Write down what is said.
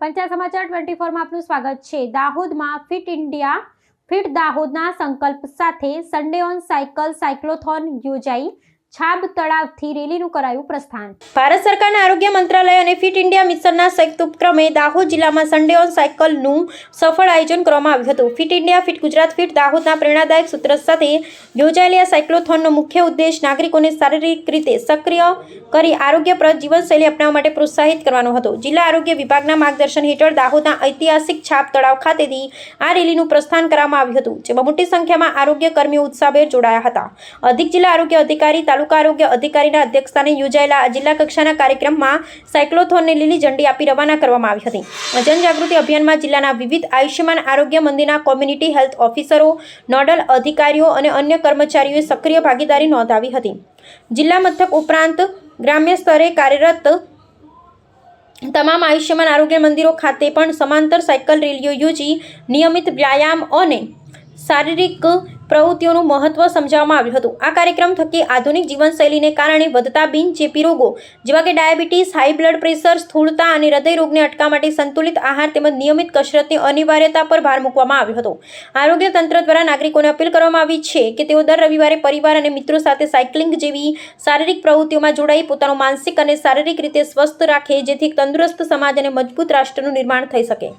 પંચાયત સમાચાર 24 માં આપનું સ્વાગત છે। દાહોદમાં ફિટ ઇન્ડિયા ફિટ દાહોદના સંકલ્પ સાથે સન્ડે ઓન સાયકલ સાયક્લોથોન યોજાઈ। છાબ તળાવથી રેલીનું કરાયું પ્રસ્થાન। ભારત સરકારના આરોગ્ય મંત્રાલય અને ફિટ ઇન્ડિયા મિશનના સંયુક્ત ઉપક્રમે દાહોદ જિલ્લામાં સન્ડે ઓન સાયકલનું સફળ આયોજન કરવામાં આવ્યું હતું। Fit India fit Gujarat fit દાહોદના પ્રેરણાદાયક સૂત્ર સાથે યોજાયેલી આ સાયક્લોથોનનો મુખ્ય ઉદ્દેશ નાગરિકોને શારીરિક રીતે સક્રિય કરી આરોગ્યપ્રદ જીવનશૈલી અપનાવવા માટે પ્રોત્સાહિત કરવાનો હતો। જિલ્લા આરોગ્ય વિભાગના માર્ગદર્શન હેઠળ દાહોદના ઐતિહાસિક છાપ તળાવ ખાતેથી આ રેલીનું પ્રસ્થાન કરવામાં આવ્યું હતું, જેમાં મોટી સંખ્યામાં આરોગ્ય કર્મીઓ ઉત્સાહભેર જોડાયા હતા। અધિક જિલ્લા આરોગ્ય અધિકારી તાલુકા આરોગ્ય અધિકારીના અધ્યક્ષસ્થાને યોજાયેલા જિલ્લા કક્ષાના કાર્યક્રમમાં સાયક્લોથોનને લીલી ઝંડી આપી રવાના કરવામાં આવી હતી। જનજાગૃતિ અભિયાનમાં જિલ્લાના વિવિધ આયુષ્યમાન આરોગ્ય મંદિરના કોમ્યુનિટી હેલ્થ ઓફિસરો, નોડલ અધિકારીઓ અને અન્ય કર્મચારીઓએ સક્રિય ભાગીદારી નોંધાવી હતી। જિલ્લા મથક ઉપરાંત ગ્રામ્ય સ્તરે કાર્યરત તમામ આયુષ્યમાન આરોગ્ય મંદિરો ખાતે પણ સમાંતર સાયકલ રેલીઓ યોજી નિયમિત વ્યાયામ અને શારીરિક પ્રવૃત્તિઓનું મહત્વ સમજાવવામાં આવ્યું હતું। આ કાર્યક્રમ થકી આધુનિક જીવનશૈલીને કારણે વધતા બિનચેપી રોગો જેવા કે ડાયાબિટીસ, હાઈ બ્લડ પ્રેશર, સ્થૂળતા અને હૃદય રોગને અટકાવવા માટે સંતુલિત આહાર તેમજ નિયમિત કસરતની અનિવાર્યતા પર ભાર મૂકવામાં આવ્યો હતો। આરોગ્ય તંત્ર દ્વારા નાગરિકોને અપીલ કરવામાં આવી છે કે તેઓ દર રવિવારે પરિવાર અને મિત્રો સાથે સાયકલિંગ જેવી શારીરિક પ્રવૃત્તિઓમાં જોડાઈ પોતાનું માનસિક અને શારીરિક રીતે સ્વસ્થ રાખે, જેથી એક તંદુરસ્ત સમાજ અને મજબૂત રાષ્ટ્રનું નિર્માણ થઈ શકે।